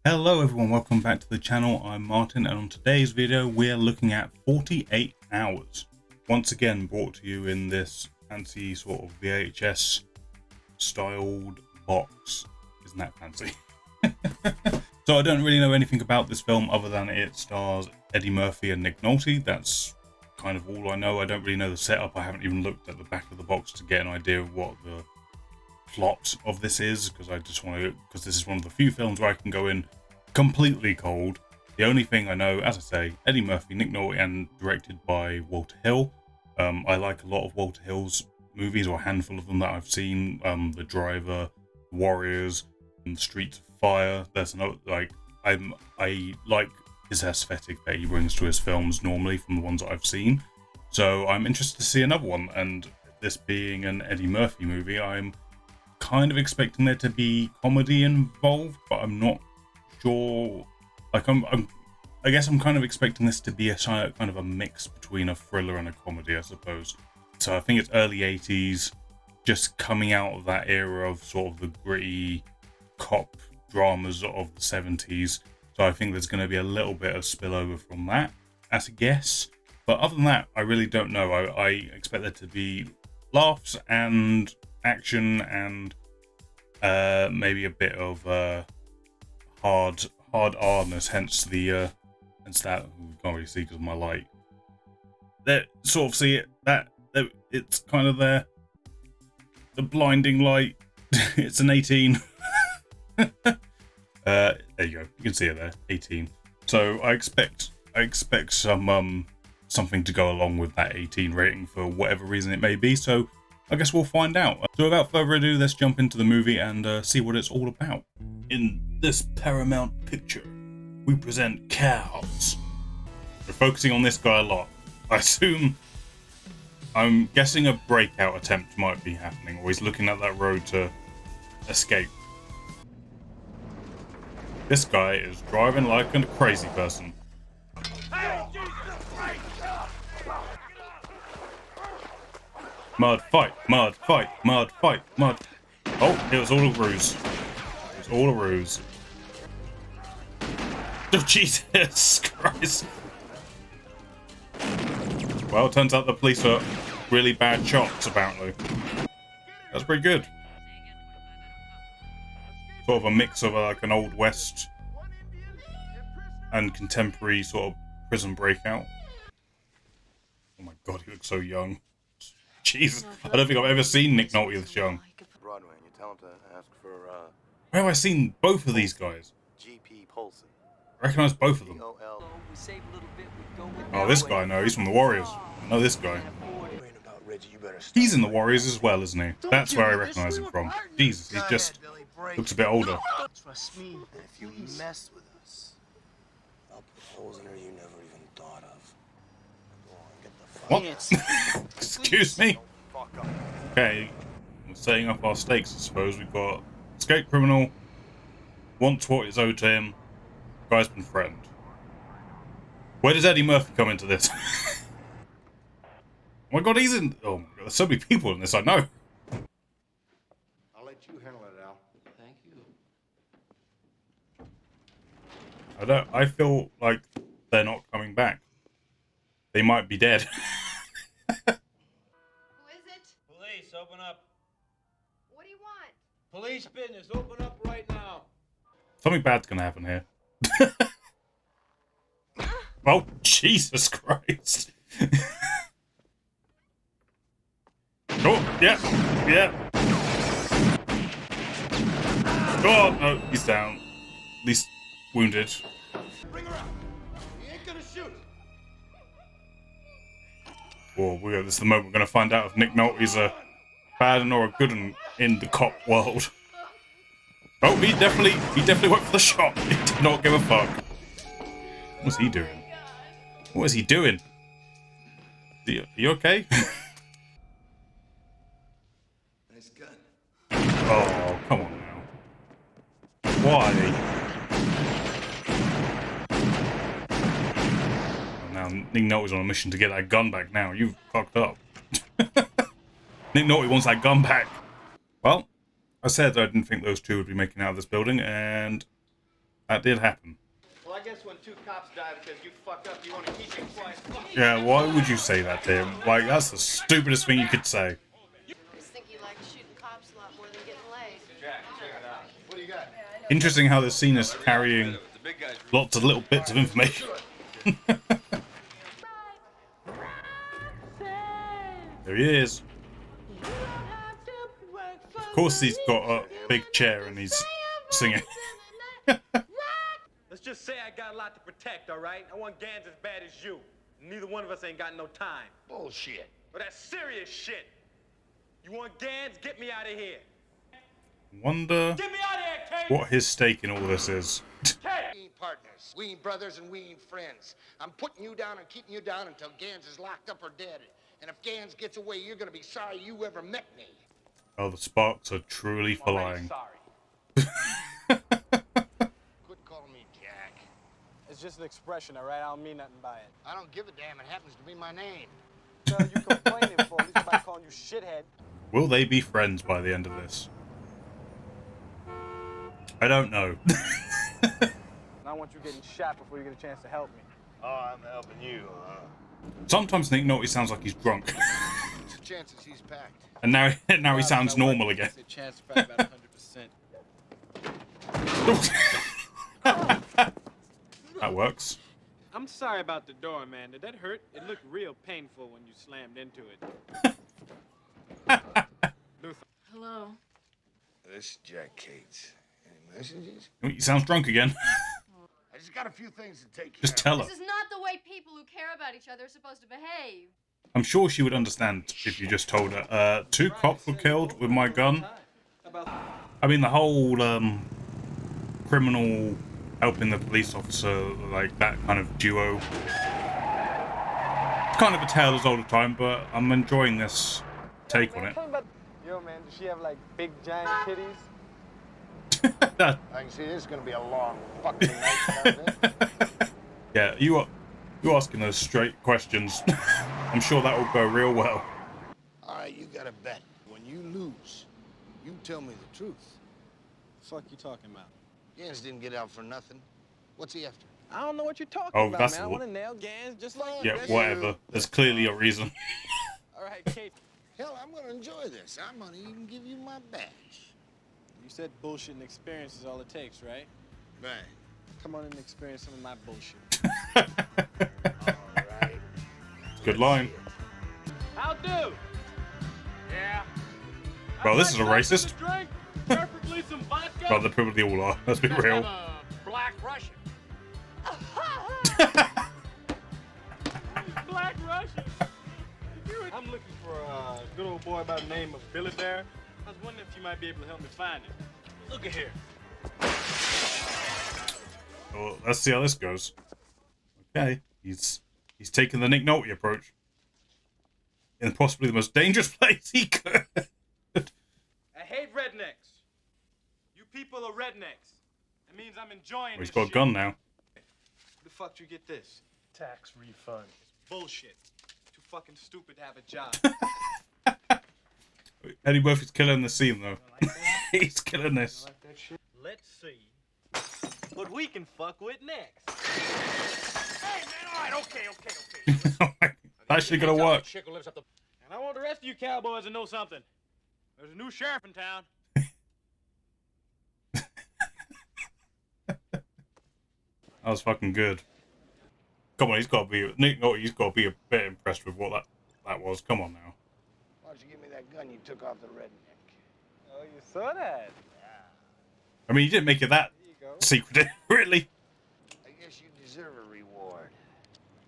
Hello everyone, welcome back to the channel. I'm Martin, and on today's video we're looking at 48 Hours. Once again brought to you in this fancy sort of VHS styled box. Isn't that fancy? So I don't really know anything about this film other than it stars Eddie Murphy and Nick Nolte. That's kind of all I know. I don't really know the setup. I haven't even looked at the back of the box to get an idea of what the plot of this is, because this is one of the few films where I can go in completely cold. The only thing I know, as I say, Eddie Murphy, Nick Nolte, and directed by Walter Hill. I like a lot of Walter Hill's movies, or a handful of them that I've seen. The Driver, Warriors, and Streets of Fire. There's no I like his aesthetic that he brings to his films normally from the ones that I've seen. So I'm interested to see another one, and this being an Eddie Murphy movie, I'm kind of expecting there to be comedy involved, but I'm not sure. Like I guess I'm kind of expecting this to be a kind of a mix between a thriller and a comedy, I suppose. So I think it's early 80s, just coming out of that era of sort of the gritty cop dramas of the 70s. So I think there's going to be a little bit of spillover from that, as a guess. But other than that, I really don't know. I expect there to be laughs and action and maybe a bit of hard R-ness, hence that we can't really see because of my light. That sort of see it, that it's kind of there, the blinding light. It's an 18. There you go, you can see it there, 18. So I expect something to go along with that 18 rating for whatever reason it may be. So I guess we'll find out. So without further ado, let's jump into the movie and see what it's all about. In this Paramount picture, we present cows. We're focusing on this guy a lot. I'm guessing a breakout attempt might be happening, or he's looking at that road to escape. This guy is driving like a crazy person. Mud fight, mud fight, mud fight, mud. Oh, it was all a ruse. It was all a ruse. Oh, Jesus Christ. Well, it turns out the police are really bad shots, apparently. That's pretty good. Sort of a mix of like an Old West and contemporary sort of prison breakout. Oh my god, he looks so young. Jeez, I don't think I've ever seen Nick Nolte this young. Broadway, and you tell him to ask for, Where have I seen both of these guys? G.P. Polson. I recognise both of them. Oh, this guy, no, he's from the Warriors. I know this guy. He's in the Warriors as well, isn't he? That's where I recognise him from. Jesus, he just looks a bit older. Trust me, if you mess with us, I'll put holes in her you never even thought of. Go on, get the fuck. What? Excuse me? Okay, we're setting up our stakes, I suppose. We've got escaped criminal, wants what is owed to him, guy's been threatened. Where does Eddie Murphy come into this? Oh my god, he's in... Oh my god, there's so many people in this, I know. I'll let you handle it, Al. Thank you. I feel like they're not coming back. They might be dead. Who is it? Police, open up. What do you want? Police business, open up right now. Something bad's gonna happen here. Oh, Jesus Christ. Oh, yeah, yeah. Oh, no, he's down. At least wounded. Bring her up. He ain't gonna shoot. Whoa, this is the moment we're gonna find out if Nick Nolte's a bad one or a good one in the cop world. Oh, he definitely went for the shot. He did not give a fuck. What's he doing? What is he doing? Are you okay? Nice gun. Oh, come on now. Why? Oh, now Nick Nolte's on a mission to get that gun back now. You've fucked up. Nick Nolte wants that gun back. Well, I said I didn't think those two would be making out of this building, and That did happen. Well, I guess when 2 cops die because you fuck up, you want to keep it quiet. Yeah, why would you say that to him? Like, that's the stupidest thing you could say. I just think you like shooting cops a lot more than getting laid. Jack, check it out. What do you got? Interesting how this scene is carrying lots of little bits of information. There he is. Of course he's got a big chair and he's singing. Let's just say I got a lot to protect, all right? I want Gans as bad as you. Neither one of us ain't got no time. Bullshit. But that's serious shit. You want Gans? Get me out of here. Wonder Get me out of here, Kate! what his stake in all this is. Kate! We ain't partners. We ain't brothers and we ain't friends. I'm putting you down and keeping you down until Gans is locked up or dead. And if Gans gets away, you're gonna be sorry you ever met me. Oh, the sparks are truly flying. Sorry. Quit calling me Jack. It's just an expression, all right? I don't mean nothing by it. I don't give a damn. It happens to be my name. So you complaining for? At least somebody calling you shithead. Will they be friends by the end of this? I don't know. And I want you getting shot before you get a chance to help me. Oh, I'm helping you, huh? Sometimes Nick Nolte sounds like he's drunk. What's the chances he's packed? And now he sounds normal again. It's a chance for about 100%. That works. I'm sorry about the door, man. Did that hurt? It looked real painful when you slammed into it. Hello. This is Jack Cates. Any messages? He sounds drunk again. I just got a few things to take care Just tell her. This is not the way people who care about each other are supposed to behave. I'm sure she would understand if you just told her. 2 cops were killed with my gun. I mean, the whole criminal helping the police officer, like that kind of duo. It's kind of a tale as old as time, but I'm enjoying this take on it. Yo, man, does she have like big giant titties? I can see this is gonna be a long fucking night down there. Yeah, you asking those straight questions. I'm sure that will go real well. All right, you got a bet. When you lose, you tell me the truth. The fuck you talking about? Gans didn't get out for nothing. What's he after? I don't know what you're talking Oh, about, that's man. I the- want to nail Gans just like Yeah, you. whatever. There's clearly a reason. All right, Kate. Hell, I'm gonna enjoy this. I'm gonna even give you my badge. You said bullshit and experience is all it takes, right? Right. Come on and experience some of my bullshit. All right. Good line. How do? Yeah. Well, this is a racist. Drink, preferably some vodka. Well, they probably all are. Let's be real. Black Russian. Black Russian. I'm looking for a good old boy by the name of Billy Bear. I was wondering if you might be able to help me find him. Look at here. Well, let's see how this goes. Okay, he's taken the Nick Nolte approach in possibly the most dangerous place he could. I hate rednecks. You people are rednecks. That means I'm enjoying Well, he's this got a shit. gun now. Who the fuck you get this? Tax refund. It's bullshit. Too fucking stupid to have a job. Eddie Murphy's killing the scene though. He's killing this. Like that shit? Let's see what we can fuck with next. Hey man, all right, okay. Actually gonna work. Chick who lives up the... And I want the rest of you cowboys to know something. There's a new sheriff in town. That was fucking good. Come on, he's got to be Nick Nolte. He's got to be a bit impressed with what that was. Come on now. Why don't you give me that gun you took off the redneck? Oh, you saw that? I mean, you didn't make it that There you go. secretive, really. I guess you deserve a reward.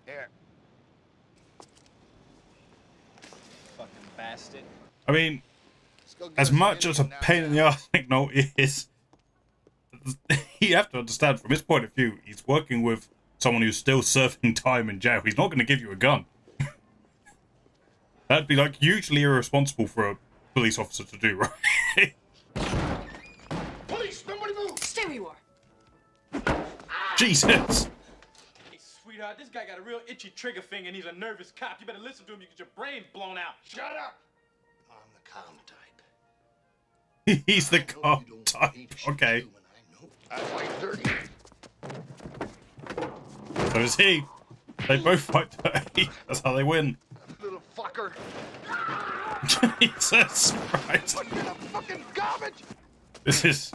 Here. Fucking bastard. I mean, Let's go get as us much a as a Indian pain in the now. ass Nick Nolte is, you have to understand from his point of view, he's working with someone who's still serving time in jail. He's not going to give you a gun. That'd be like hugely irresponsible for a police officer to do, right? Police, nobody move! Stay where you are. Jesus. Hey, sweetheart, this guy got a real itchy trigger finger and he's a nervous cop. You better listen to him, you get your brain blown out. Shut up! I'm the calm type. He's the I know cop you don't type. hate shit Okay. too, and I know I fight dirty. So is he. They both fight dirty. That's how they win. Little fucker. Jesus Christ. Put you in a fucking garbage. This is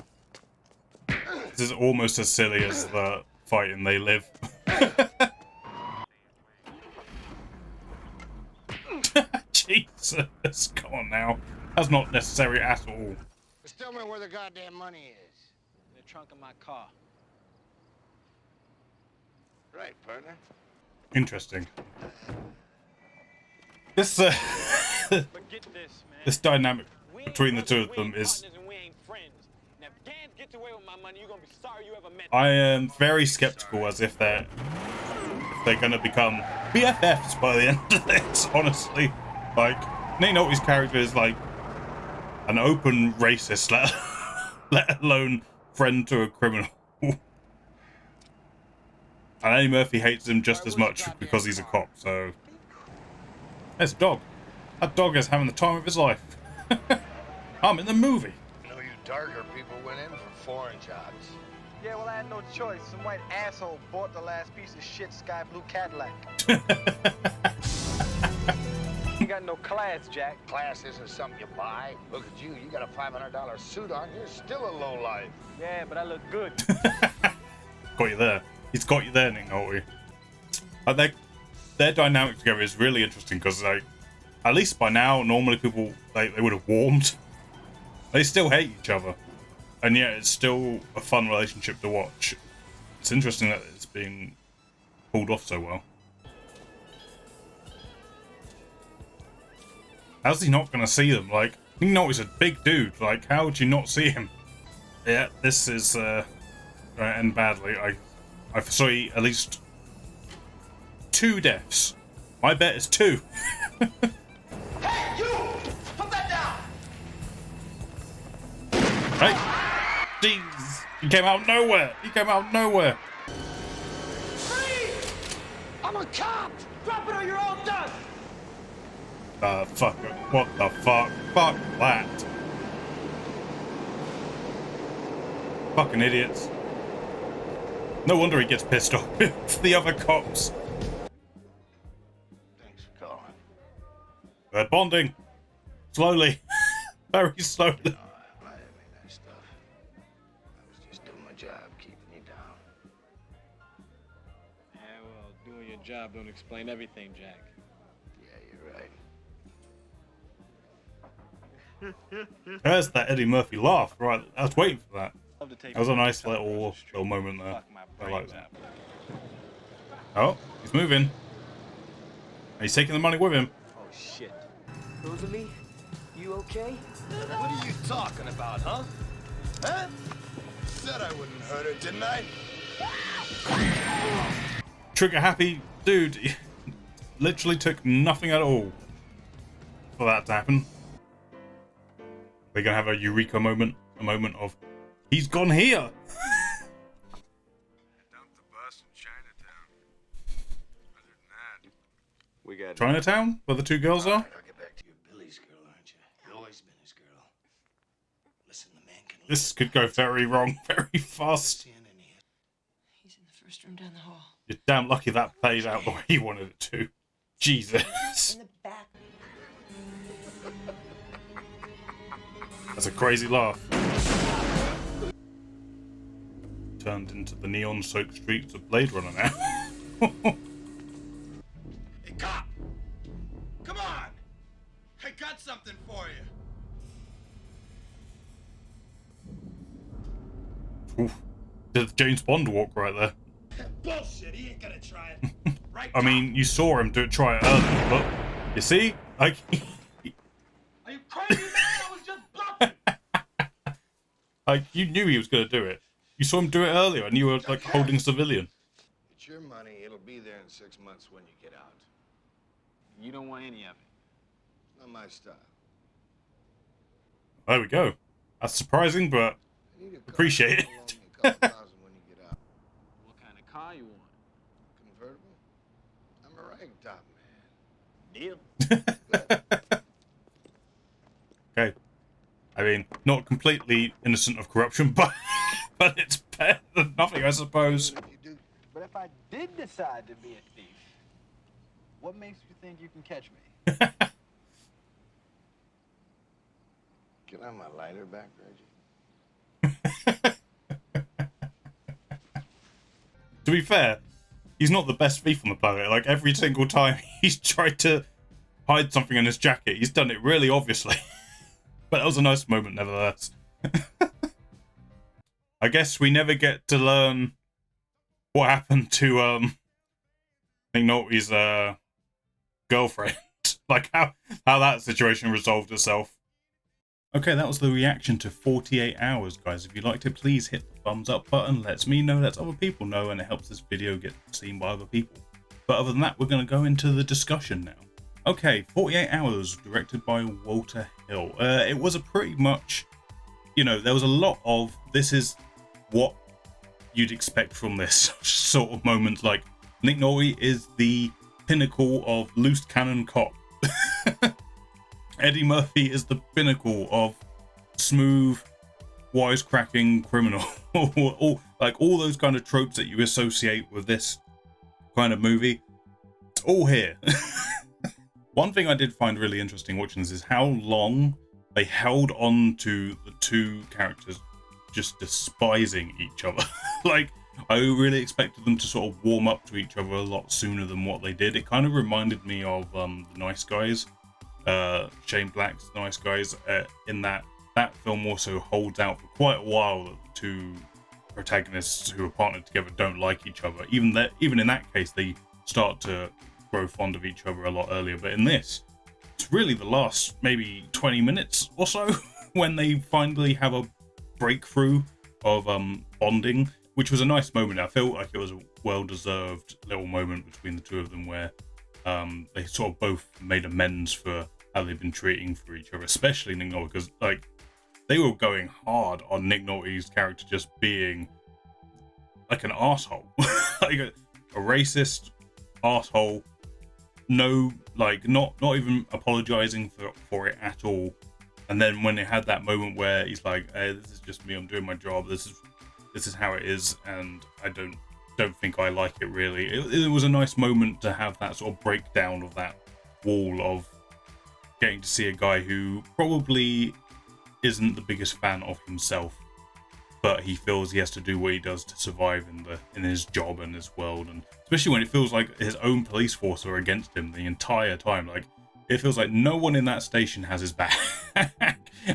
almost as silly as the fight in They Live. Jesus, come on now. That's not necessary at all. Just tell me where the goddamn money is. In the trunk of my car. Right, partner. Interesting. This But get this, man. this dynamic We ain't between the two brothers, of we them ain't is. partners, and we ain't friends. Now, if Gans gets away with my money, you're gonna be sorry you ever met I am very skeptical as if they're gonna become BFFs by the end of this. Honestly, like Nate Nolte's character is like an open racist, let alone friend to a criminal. And Eddie Murphy hates him just as much because he's a cop, so... There's a dog. That dog is having the time of his life. I'm in the movie. I know you darker people went in for foreign jobs. Yeah, well, I had no choice. Some white asshole bought the last piece of shit sky blue Cadillac. You got no class, Jack. Class isn't something you buy. Look at you. You got a $500 suit on. You're still a lowlife. Yeah, but I look good. Got you there. He's got you there, Nick Nolte. Their dynamic together is really interesting because, like, at least by now, normally people, they would have warmed. They still hate each other. And yet it's still a fun relationship to watch. It's interesting that it's being pulled off so well. How's he not going to see them? Like, Nick Nolte's a big dude. Like, how would you not see him? Yeah, this is going to end badly. I foresee at least 2 deaths. My bet is 2. Hey, you! Put that down! Hey! Jeez! He came out of nowhere! He came out of nowhere! Freeze! I'm a cop! Drop it or you're all done! Fuck. What the fuck? Fuck that. Fucking idiots. No wonder he gets pissed off with the other cops. Thanks for calling. They're bonding. Slowly. Very slowly. No, I didn't mean that stuff. I was just doing my job, keeping you down. Yeah, well, doing your job don't explain everything, Jack. Yeah, you're right. There's that Eddie Murphy laugh. Right, I was waiting for that. Love to take That was a you nice to the top little of the street. moment there. Fuck my I like brains that. out. Oh, he's moving. And he's taking the money with him. Oh, shit. Rosalie, you okay? What are you talking about, huh? Huh? Said I wouldn't hurt her, didn't I? Trigger happy dude. Literally took nothing at all for that to happen. We're gonna have a eureka moment. A moment of, he's gone here! Dumped the bus in Chinatown. Other than that, We got Chinatown? Where the 2 girls are? I'll get back to you. Billy's girl, aren't you? You've always been his girl. Listen, the man can This could go very wrong very fast. listen and he He's in the first room down the hall. You're damn lucky that played out the way you wanted it to. Jesus. In the back. That's a crazy laugh. Turned into the neon-soaked streets of Blade Runner now. Hey, cop! Come on! I got something for you. Oof. Did James Bond walk right there? Bullshit, he ain't gonna try it. Right, I mean, you saw him try it earlier, but you see? Like, Are you crazy, man? I was just bluffing. like you knew he was going to do it. You saw him do it earlier and you were, like, holding civilian. It's your money. It'll be there in 6 months when you get out. You don't want any of it. Not my style. There we go. That's surprising, but I need a car. appreciate it. It'll loan me a couple thousand when you get out. What kind of car you want? Convertible? I'm a rag top man. Deal. Okay. I mean, not completely innocent of corruption, but it's better than nothing, I suppose. If you do, but if if I did decide to be a thief, what makes you think you can catch me? Can I have my lighter back, Reggie? To be fair, he's not the best thief on the planet. Like, every single time he's tried to hide something in his jacket, he's done it really obviously. But that was a nice moment nevertheless. I guess we never get to learn what happened to Nick Nolte's girlfriend. Like how that situation resolved itself. Okay, that was the reaction to 48 Hours, guys. If you liked it, please hit the thumbs up button. Lets me know, lets other people know, and it helps this video get seen by other people. But other than that, we're going to go into the discussion now. Okay, 48 Hours, directed by Walter Hill. It was a pretty much, you know, there was a lot of, this is what you'd expect from this sort of moment. Like, Nick Nolte is the pinnacle of loose cannon cop. Eddie Murphy is the pinnacle of smooth, wisecracking criminal. all those kind of tropes that you associate with this kind of movie. It's all here. One thing I did find really interesting watching this is how long they held on to the two characters just despising each other. Like, I really expected them to sort of warm up to each other a lot sooner than what they did. It kind of reminded me of The Nice Guys. Shane Black's Nice Guys, in that film also holds out for quite a while that the two protagonists who are partnered together don't like each other. Even in that case, they start to grow fond of each other a lot earlier. But in this, it's really the last maybe 20 minutes or so when they finally have a breakthrough of bonding, which was a nice moment. I felt like it was a well-deserved little moment between the two of them where they sort of both made amends for how they've been treating for each other, especially Nick Nolte, because like they were going hard on Nick Nolte's character just being like an asshole, like a racist asshole. No, like not even apologizing for it at all. And then when they had that moment where he's like, hey, "This is just me. I'm doing my job. This is how it is, and I don't think I like it really." It was a nice moment to have that sort of breakdown of that wall of getting to see a guy who probably isn't the biggest fan of himself, but he feels he has to do what he does to survive in his job and his world, and especially when it feels like his own police force are against him the entire time. Like, it feels like no one in that station has his back.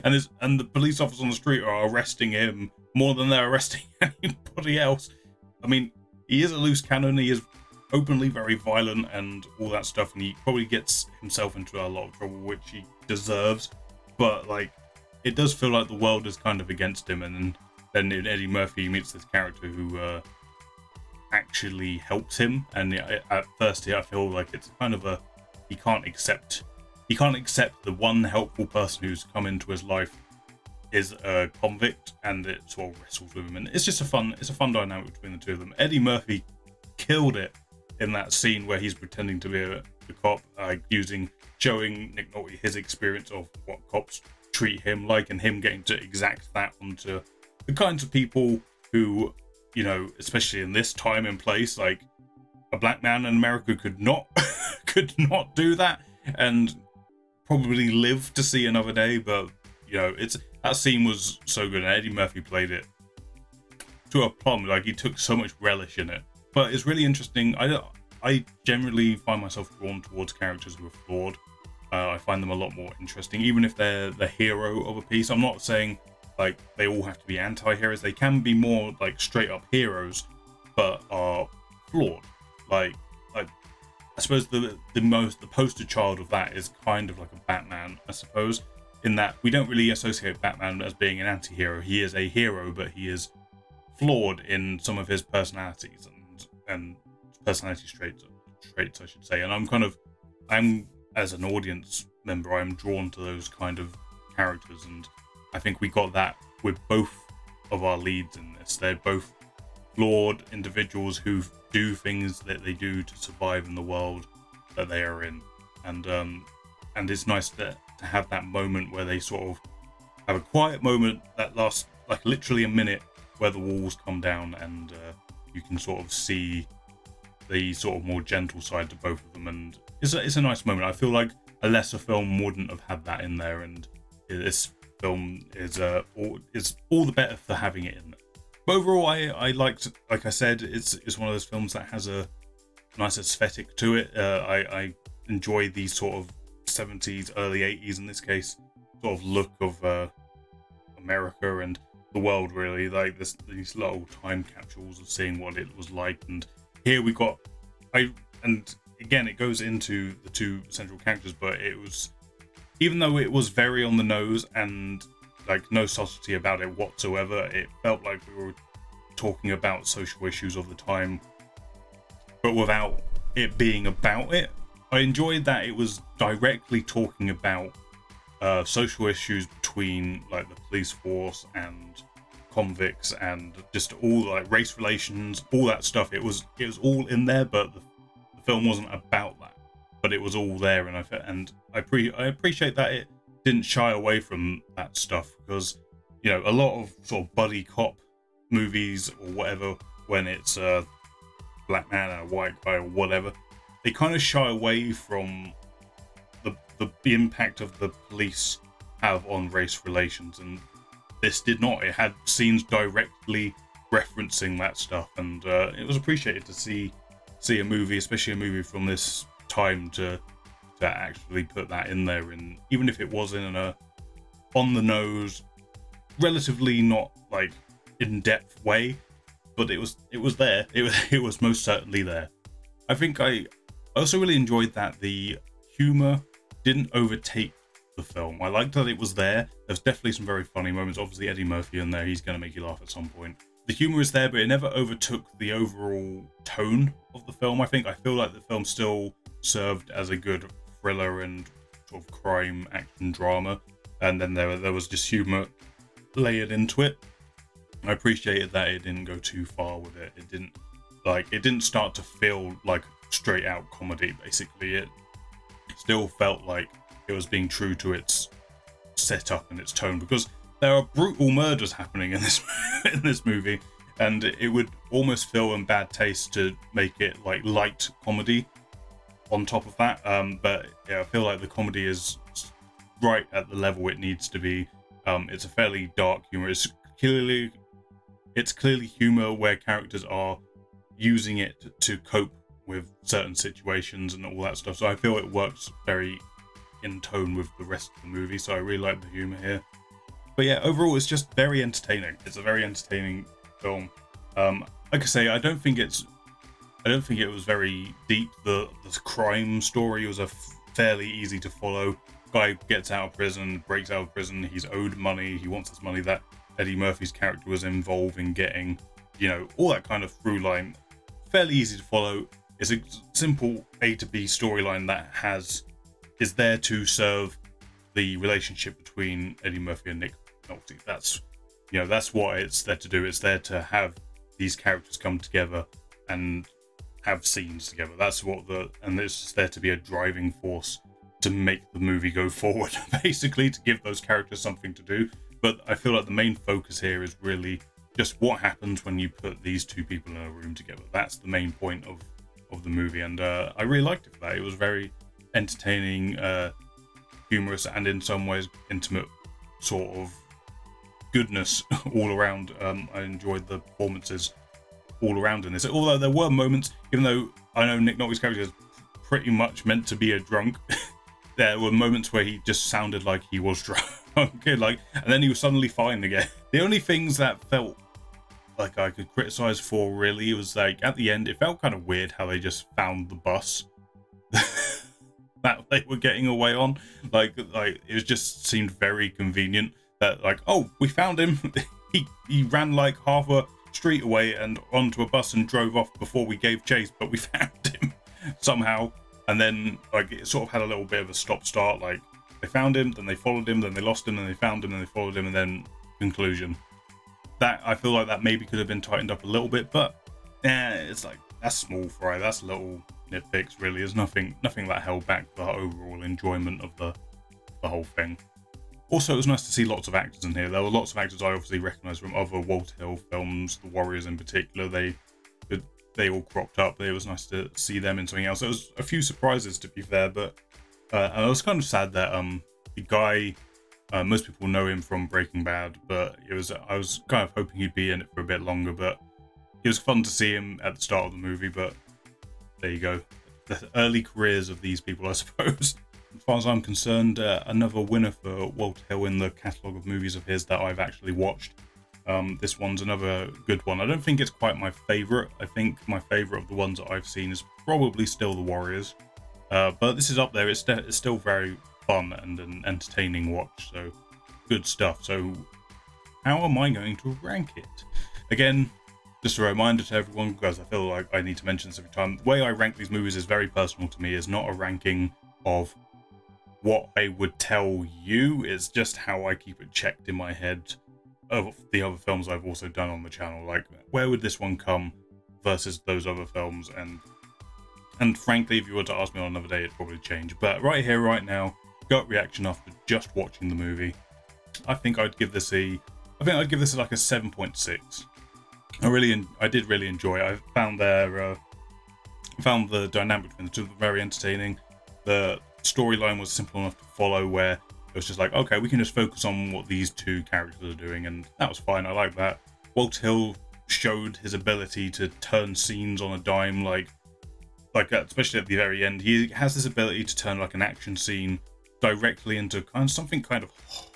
and the police officers on the street are arresting him more than they're arresting anybody else. I mean, he is a loose cannon, he is openly very violent and all that stuff, and he probably gets himself into a lot of trouble, which he deserves. But like, it does feel like the world is kind of against him, and then in Eddie Murphy meets this character who actually helps him. And at first I feel like it's kind of he can't accept the one helpful person who's come into his life is a convict, and it sort of wrestles with him, and it's a fun dynamic between the two of them. Eddie Murphy killed it in that scene where he's pretending to be a cop, showing Nick Nolte his experience of what cops treat him like, and him getting to exact that onto the kinds of people who, you know, especially in this time and place, like a black man in America could not do that and probably live to see another day. But you know, that scene was so good, and Eddie Murphy played it to a plum. Like, he took so much relish in it. But it's really interesting. I generally find myself drawn towards characters who are flawed. I find them a lot more interesting, even if they're the hero of a piece. I'm not saying like they all have to be anti-heroes. They can be more like straight up heroes, but are flawed. Like I suppose the poster child of that is kind of like a Batman, I suppose, in that we don't really associate Batman as being an anti-hero. He is a hero, but he is flawed in some of his personalities and personality traits, I should say. And I'm as an audience member, I'm drawn to those kind of characters, and I think we got that with both of our leads in this. They're both flawed individuals who do things that they do to survive in the world that they are in, and it's nice to have that moment where they sort of have a quiet moment that lasts like literally a minute, where the walls come down and you can sort of see the sort of more gentle side to both of them, and it's a nice moment. I feel like a lesser film wouldn't have had that in there, and this film is all the better for having it in there. But overall, I liked, like I said, it's one of those films that has a nice aesthetic to it. I enjoy these sort of 70s, early 80s in this case, sort of look of America and the world, really, like these little time capsules of seeing what it was like. And here we got, and again, it goes into the two central characters, but it was, even though it was very on the nose and like no subtlety about it whatsoever, it felt like we were talking about social issues of the time, but without it being about it. I enjoyed that it was directly talking about social issues between like the police force and convicts and just all like race relations, all that stuff. It was all in there, but the film wasn't about that, but it was all there. And I appreciate that it didn't shy away from that stuff, because you know, a lot of sort of buddy cop movies or whatever, when it's a black man and a white guy or whatever, they kind of shy away from the impact of the police have on race relations, and this did not. It had scenes directly referencing that stuff, and it was appreciated to see a movie, especially a movie from this time, to actually put that in there. And even if it was in a on the nose, relatively not like in-depth way, but it was there. It was most certainly there. I think I also really enjoyed that the humor didn't overtake the film. I liked that it was there. There's definitely some very funny moments. Obviously, Eddie Murphy in there, he's going to make you laugh at some point. The humor is there, but it never overtook the overall tone of the film. I feel like the film still served as a good thriller and sort of crime action drama, and then there was just humor layered into it. I appreciated that it didn't go too far with it. It didn't start to feel like straight out comedy. Basically, it still felt like it was being true to its setup and its tone, because there are brutal murders happening in this movie, and it would almost feel in bad taste to make it like light comedy on top of that. But yeah, I feel like the comedy is right at the level it needs to be. It's a fairly dark humor. It's clearly humor where characters are using it to cope with certain situations and all that stuff. So I feel it works very in tone with the rest of the movie. So I really like the humor here. But yeah, overall, it's just very entertaining. It's a very entertaining film. Like I say, I don't think it was very deep. The crime story was fairly easy to follow. Guy gets out of prison, breaks out of prison. He's owed money. He wants this money that Eddie Murphy's character was involved in getting. You know, all that kind of through line. Fairly easy to follow. It's a simple A to B storyline that is there to serve the relationship between Eddie Murphy and Nick Nolte. That's what it's there to do. It's there to have these characters come together and have scenes together. And it's just there to be a driving force to make the movie go forward, basically, to give those characters something to do. But I feel like the main focus here is really just what happens when you put these two people in a room together. That's the main point of the movie, and I really liked it for that. It was very entertaining, humorous, and in some ways intimate sort of goodness all around. I enjoyed the performances all around in this, although there were moments, even though I know Nick Nolte's character is pretty much meant to be a drunk, there were moments where he just sounded like he was drunk. And then he was suddenly fine again. The only things that felt like I could criticize for, really, was like at the end, it felt kind of weird how they just found the bus that they were getting away on. Like it just seemed very convenient that, like, oh, we found him. he ran like half a street away and onto a bus and drove off before we gave chase, but we found him somehow. And then like it sort of had a little bit of a stop start. Like they found him, then they followed him, then they lost him, then they found him, then they followed him, and then conclusion. That I feel like that maybe could have been tightened up a little bit, but it's like that's small fry. That's little nitpicks, really. There's nothing that held back the overall enjoyment of the whole thing. Also, it was nice to see lots of actors in here. There were lots of actors I obviously recognise from other Walter Hill films, The Warriors in particular. They could they all cropped up. It was nice to see them in something else. There was a few surprises, to be fair, but I was kind of sad that the guy, most people know him from Breaking Bad, but I was kind of hoping he'd be in it for a bit longer. But it was fun to see him at the start of the movie. But there you go, the early careers of these people, I suppose. As far as I'm concerned, another winner for Walter Hill in the catalogue of movies of his that I've actually watched. This one's another good one. I don't think it's quite my favourite. I think my favourite of the ones that I've seen is probably still The Warriors. But this is up there. It's still very fun and an entertaining watch. So good stuff. So how am I going to rank it? Again, just a reminder to everyone, because I feel like I need to mention this every time. The way I rank these movies is very personal to me. It's not a ranking of what I would tell you. It's just how I keep it checked in my head of the other films I've also done on the channel. Like, where would this one come versus those other films? And frankly, if you were to ask me on another day, it'd probably change. But right here, right now, gut reaction after just watching the movie, I think I'd give this like a 7.6. I did really enjoy it. I found the dynamic between the two very entertaining. The storyline was simple enough to follow, where it was just like, okay, we can just focus on what these two characters are doing, and that was fine. I like that. Walt Hill showed his ability to turn scenes on a dime, like especially at the very end. He has this ability to turn like an action scene directly into something kind of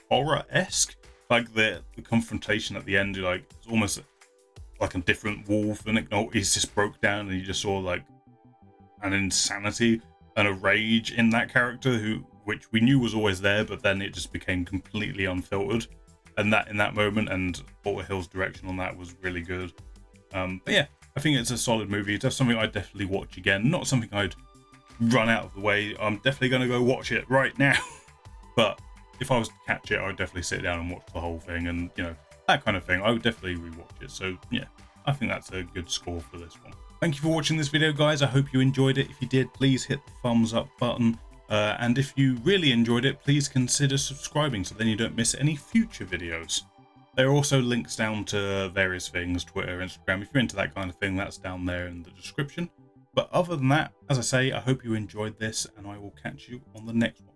horror-esque. Like the confrontation at the end, like it's almost like a different wolf, and he's just broke down, and you just saw like an insanity and a rage in that character which we knew was always there, but then it just became completely unfiltered. And that in that moment, and Walter Hill's direction on that was really good. But yeah, I think it's a solid movie. It's something I'd definitely watch again. Not something I'd run out of the way. I'm definitely going to go watch it right now. But if I was to catch it, I'd definitely sit down and watch the whole thing, and that kind of thing. I would definitely rewatch it. So yeah, I think that's a good score for this one. Thank you for watching this video, guys. I hope you enjoyed it. If you did, please hit the thumbs up button. And if you really enjoyed it, please consider subscribing so then you don't miss any future videos. There are also links down to various things, Twitter, Instagram. If you're into that kind of thing, that's down there in the description. But other than that, as I say, I hope you enjoyed this, and I will catch you on the next one.